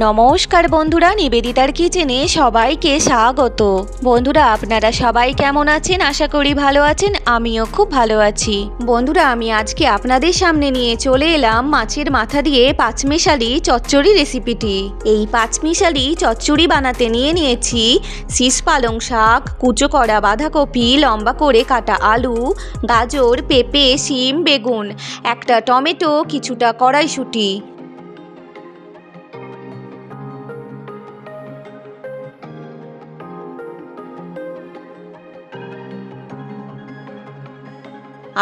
নমস্কার বন্ধুরা, নিবেদিতার কিচেনে সবাইকে স্বাগত। বন্ধুরা, আপনারা সবাই কেমন আছেন? আশা করি ভালো আছেন। আমিও খুব ভালো আছি। বন্ধুরা, আমি আজকে আপনাদের সামনে নিয়ে চলে এলাম মাছের মাথা দিয়ে পাঁচমিশালি চচ্চড়ি রেসিপিটি। এই পাঁচমিশালি চচ্চড়ি বানাতে নিয়েছি শীষ পালং শাক, কুচো করা বাঁধাকপি, লম্বা করে কাটা আলু, গাজর, পেঁপে, শিম, বেগুন, একটা টমেটো, কিছুটা কড়াইশুঁটি।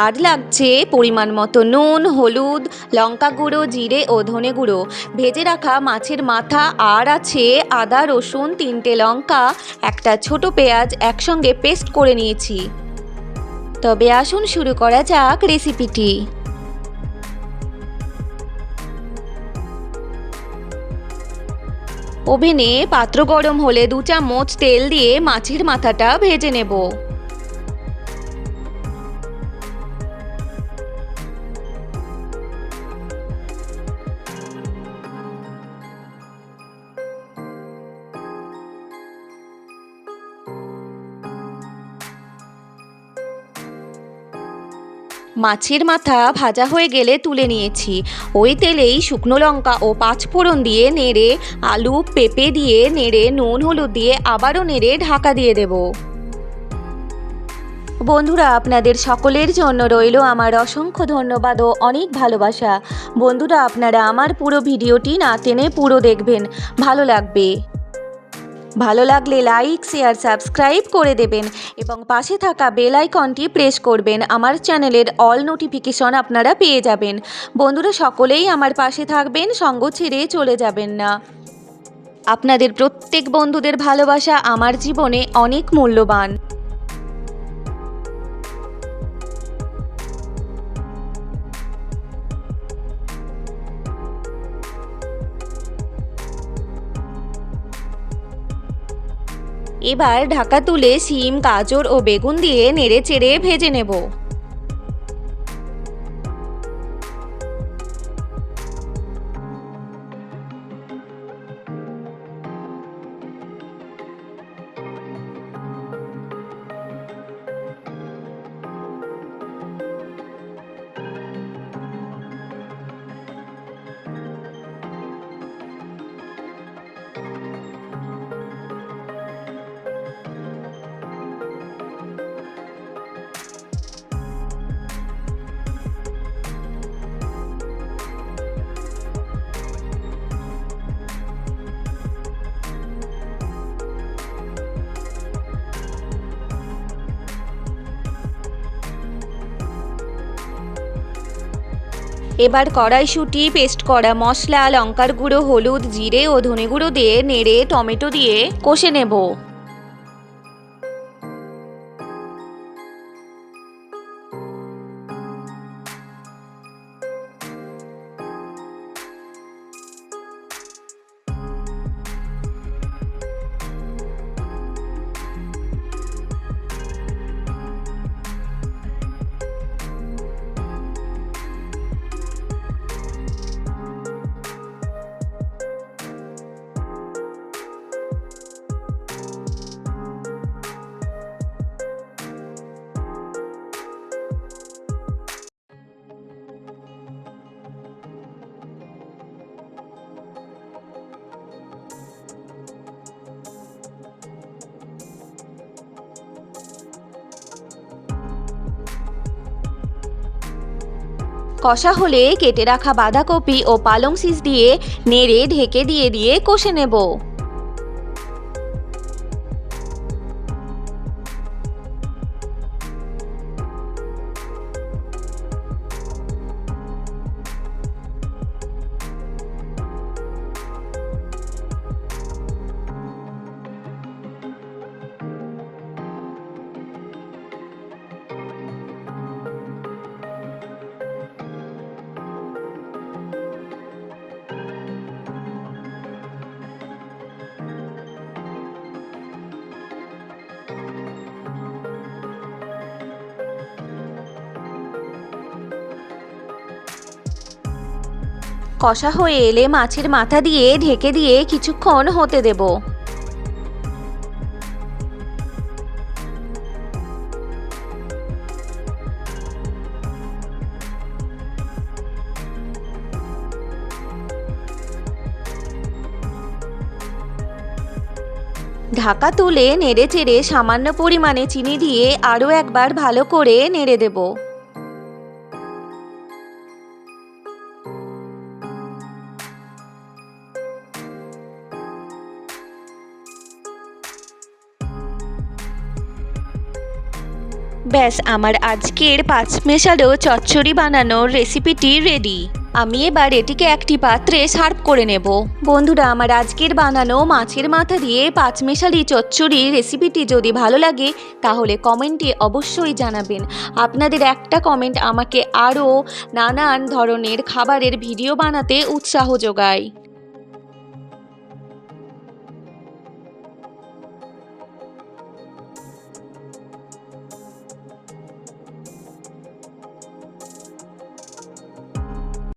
আর লাগছে পরিমাণ মতো নুন, হলুদ, লঙ্কা গুঁড়ো, জিরে ও ধনে গুঁড়ো, ভেজে রাখা মাছের মাথা, আর আছে আদা, রসুন, 3টে লঙ্কা, একটা ছোট পেঁয়াজ একসঙ্গে পেস্ট করে নিয়েছি। তবে আসুন শুরু করা যাক রেসিপিটি। ওভেনে পাত্র গরম হলে 2 চামচ তেল দিয়ে মাছের মাথাটা ভেজে নেব। মাছের মাথা ভাজা হয়ে গেলে তুলে নিয়েছি। ওই তেলেই শুকনো লঙ্কা ও 5 ফোড়ন দিয়ে নেড়ে, আলু পেঁপে দিয়ে নেড়ে, নুন হলুদ দিয়ে আবারও নেড়ে ঢাকা দিয়ে দেব। বন্ধুরা, আপনাদের সকলের জন্য রইল আমার অসংখ্য ধন্যবাদ ও অনেক ভালোবাসা। বন্ধুরা, আপনারা আমার পুরো ভিডিওটি না টেনে পুরো দেখবেন, ভালো লাগবে। ভালো লাগলে লাইক, শেয়ার, সাবস্ক্রাইব করে দেবেন এবং পাশে থাকা বেল আইকনটি প্রেস করবেন। আমার চ্যানেলের অল নোটিফিকেশন আপনারা পেয়ে যাবেন। বন্ধুরা, সকলেই আমার পাশে থাকবেন, সঙ্গ ছেড়ে চলে যাবেন না। আপনাদের প্রত্যেক বন্ধুদের ভালোবাসা আমার জীবনে অনেক মূল্যবান। এবার ঢাকা তুলে শিম, গাজর ও বেগুন দিয়ে নেড়ে চেড়ে ভেজে নেব। এবার কড়াইশুঁটি, পেস্ট করা মশলা, লঙ্কার গুঁড়ো, হলুদ, জিরে ও ধনে গুঁড়ো দিয়ে নেড়ে টমেটো দিয়ে কষে নেব। কষা হলে কেটে রাখা বাঁধাকপি ও পালং শীষ দিয়ে নেড়ে ঢেকে দিয়ে কষে নেব। কষা হয়ে এলে মাছের মাথা দিয়ে ঢেকে দিয়ে কিছুক্ষণ হতে দেব। ঢাকা তুলে নেড়ে চেড়ে সামান্য পরিমাণে চিনি দিয়ে আরও একবার ভালো করে নেড়ে দেব। ব্যাস, আমার আজকের পাঁচমেশালো চচ্চড়ি বানানোর রেসিপিটি রেডি। আমি এবার এটিকে একটি পাত্রে সার্ভ করে নেব। বন্ধুরা, আমার আজকের বানানো মাছের মাথা দিয়ে পাঁচমেশালি চচ্চড়ি রেসিপিটি যদি ভালো লাগে তাহলে কমেন্টে অবশ্যই জানাবেন। আপনাদের একটা কমেন্ট আমাকে আরও নানান ধরনের খাবারের ভিডিও বানাতে উৎসাহ যোগায়।